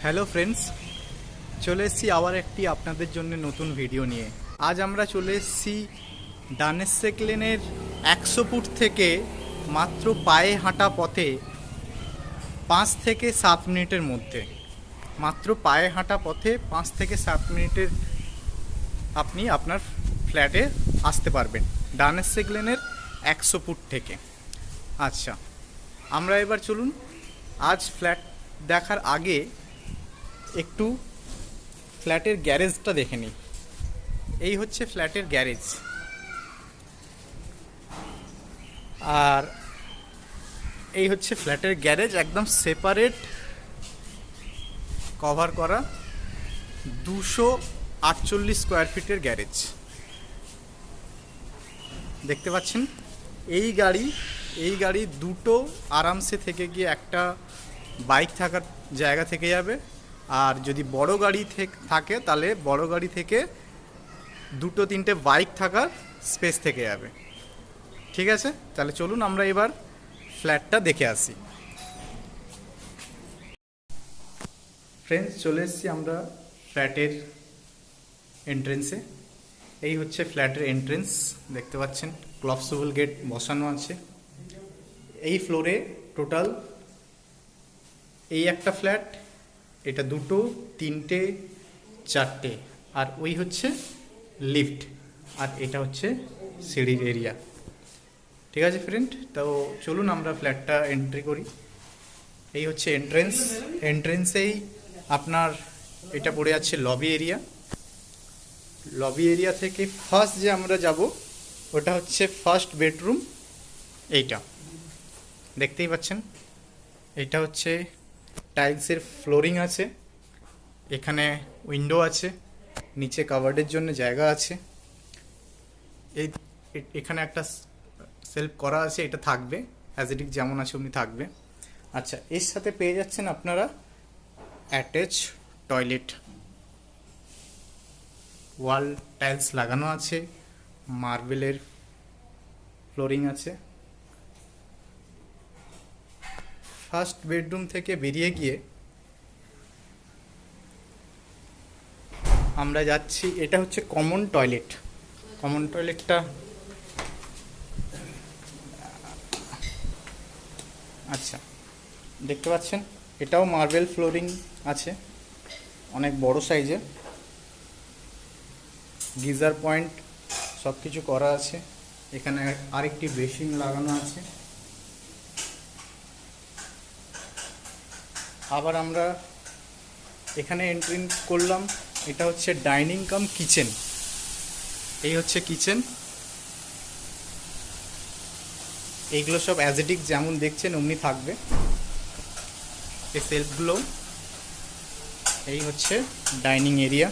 Hello friends, চলে এসেছি আবার একটি আপনাদের জন্য নতুন ভিডিও নিয়ে। আজ আমরা চলে এসেছি ডানেসেক লেনের 100 ফুট থেকে মাত্র পায়ে হাঁটা পথে 5 থেকে 7 মিনিটের মধ্যে, মাত্র পায়ে হাঁটা পথে 5 থেকে 7 মিনিটের আপনি আপনার ফ্ল্যাটে আসতে পারবেন ডানেসেক লেনের 100 ফুট থেকে। আচ্ছা, আমরা এবার চলুন আজ ফ্ল্যাট দেখার আগে একটু ফ্ল্যাটের গ্যারেজটা দেখে নিই। এই হচ্ছে ফ্ল্যাটের গ্যারেজ, আর এই হচ্ছে ফ্ল্যাটের গ্যারেজ, একদম সেপারেট কভার করা 248 স্কোয়ার ফিটের গ্যারেজ দেখতে পাচ্ছেন। এই গাড়ি দুটো আরামসে থেকে গিয়ে একটা বাইক থাকার জায়গা থেকে যাবে, আর যদি বড় গাড়ি থাকে তাহলে বড় গাড়ি থেকে 2-3টে বাইক থাকার স্পেস থেকে যাবে। ঠিক আছে, তাহলে চলুন আমরা এবার ফ্ল্যাটটা দেখে আসি। ফ্রেন্ডস, চলে এসেছি আমরা ফ্ল্যাটের এন্ট্রেন্সে। এই হচ্ছে ফ্ল্যাটের এন্ট্রেন্স, দেখতে পাচ্ছেন ক্লপসিবল গেট বসানো আছে। এই ফ্লোরে টোটাল এই একটা ফ্ল্যাট, এটা 2, 3, 4টে, আর ওই হচ্ছে লিফট, আর এটা হচ্ছে সিঁড়ির এরিয়া। ঠিক আছে ফ্রেন্ড, তো চলুন আমরা ফ্ল্যাটটা এন্ট্রি করি। এই হচ্ছে এন্ট্রেন্সেই আপনার এটা পড়ে যাচ্ছে লবি এরিয়া। লবি এরিয়া থেকে ফার্স্ট যে আমরা যাব ওটা হচ্ছে ফার্স্ট বেডরুম। এইটা দেখতেই পাচ্ছেন, এইটা হচ্ছে টাইলসের ফ্লোরিং আছে, এখানে উইন্ডো আছে, নিচে কাভার্ডের জন্য জায়গা আছে, এখানে একটা সেলফ করা আছে, এটা থাকবে অ্যাজ ইট ইজ যেমন আছে অমনি থাকবে। আচ্ছা, এর সাথে পেয়ে যাচ্ছেন আপনারা অ্যাটাচ টয়লেট, ওয়াল টাইলস লাগানো আছে, মার্বেলের ফ্লোরিং আছে। ফার্স্ট বেডরুম থেকে বেরিয়ে গিয়ে আমরা যাচ্ছি, এটা হচ্ছে কমন টয়লেট। কমন টয়লেটটা আচ্ছা দেখতে পাচ্ছেন, এটাও মার্বেল ফ্লোরিং আছে, অনেক বড় সাইজের, গিজার পয়েন্ট সব কিছু করা আছে। এখানে আরেকটি বেসিন লাগানো আছে। আবার আমরা এখানে এন্ট্রি করলাম, এটা হচ্ছে ডাইনিং কাম কিচেন। এই হচ্ছে কিচেন, এইগুলো সব অ্যাজ ইট ইজ যেমন দেখছেন অমনি থাকবে। এই সেলফগুলো, এই হচ্ছে ডাইনিং এরিয়া।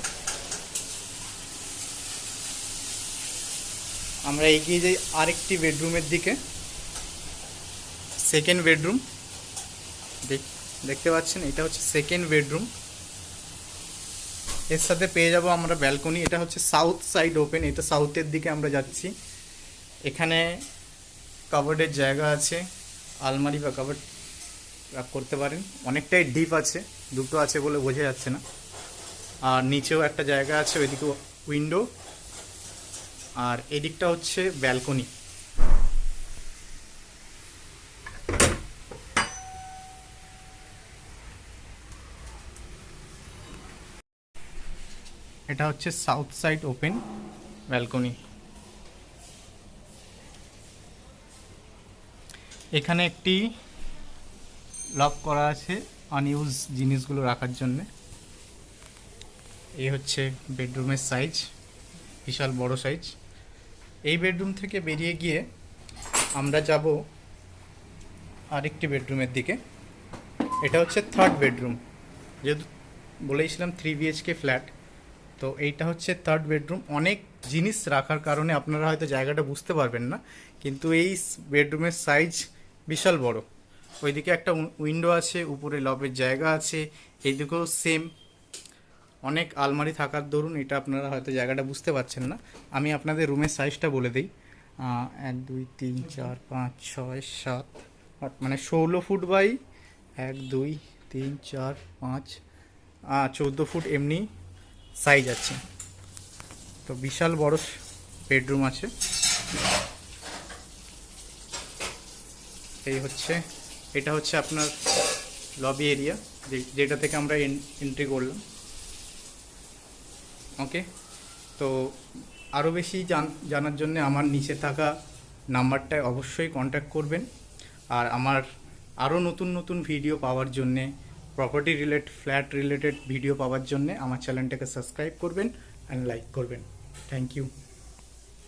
আমরা এগিয়ে যাই আরেকটি বেডরুমের দিকে, সেকেন্ড বেডরুম। দেখতে পাচ্ছেন, এটা হচ্ছে সেকেন্ড বেডরুম। এর সাথে পেয়ে যাব আমরা ব্যালকনি, এটা হচ্ছে সাউথ সাইড ওপেন, এটা সাউথের দিকে আমরা যাচ্ছি। এখানে কাভার্ডের জায়গা আছে, আলমারি বা কাভার্ড করতে পারেন, অনেকটাই ডিপ আছে, দুটো আছে বলে বোঝা যাচ্ছে না। আর নিচেও একটা জায়গা আছে, ওইদিকে উইন্ডো, আর এদিকটা হচ্ছে ব্যালকনি। এটা হচ্ছে সাউথ সাইড ওপেন ব্যালকনি। এখানে একটি লক করা আছে আনইউজ জিনিসগুলো রাখার জন্য। এই হচ্ছে বেডরুমের সাইজ, বিশাল বড় সাইজ। এই বেডরুম থেকে বেরিয়ে গিয়ে আমরা যাব আরেকটি বেডরুমের দিকে, এটা হচ্ছে থার্ড বেডরুম। যেহেতু বলেইছিলাম 3 BHK ফ্ল্যাট, তো এইটা হচ্ছে থার্ড বেডরুম। অনেক জিনিস রাখার কারণে আপনারা হয়তো জায়গাটা বুঝতে পারবেন না, কিন্তু এই বেডরুমের সাইজ বিশাল বড়। ওইদিকে একটা উইন্ডো আছে, উপরে লবের জায়গা আছে, এইদিকেও সেম, অনেক আলমারি থাকার দরুন এটা আপনারা হয়তো জায়গাটা বুঝতে পারছেন না। আমি আপনাদের রুমের সাইজটা বলে দিই, 1, 2, 3, 4, 5, 6, 7, 8, মানে 16 ফুট বাই 1, 2, 3, 4, 5, 14 ফুট এমনি সাইজ আছে। তো বিশাল বড় বেডরুম আছে। এটা হচ্ছে আপনার লবি এরিয়া, যেটা থেকে আমরা এন্ট্রি করলাম। ওকে, তো আরও বেশি জানার জন্য আমার নিচে থাকা নাম্বারটায় অবশ্যই কন্ট্যাক্ট করবেন। আর আমার আরও নতুন নতুন ভিডিও পাওয়ার জন্যে, প্রপার্টি ফ্ল্যাট রিলেটেড ভিডিও পাওয়ার জন্যে আমার চ্যানেলটাকে সাবস্ক্রাইব করবেন অ্যান্ড লাইক করবেন। Thank you.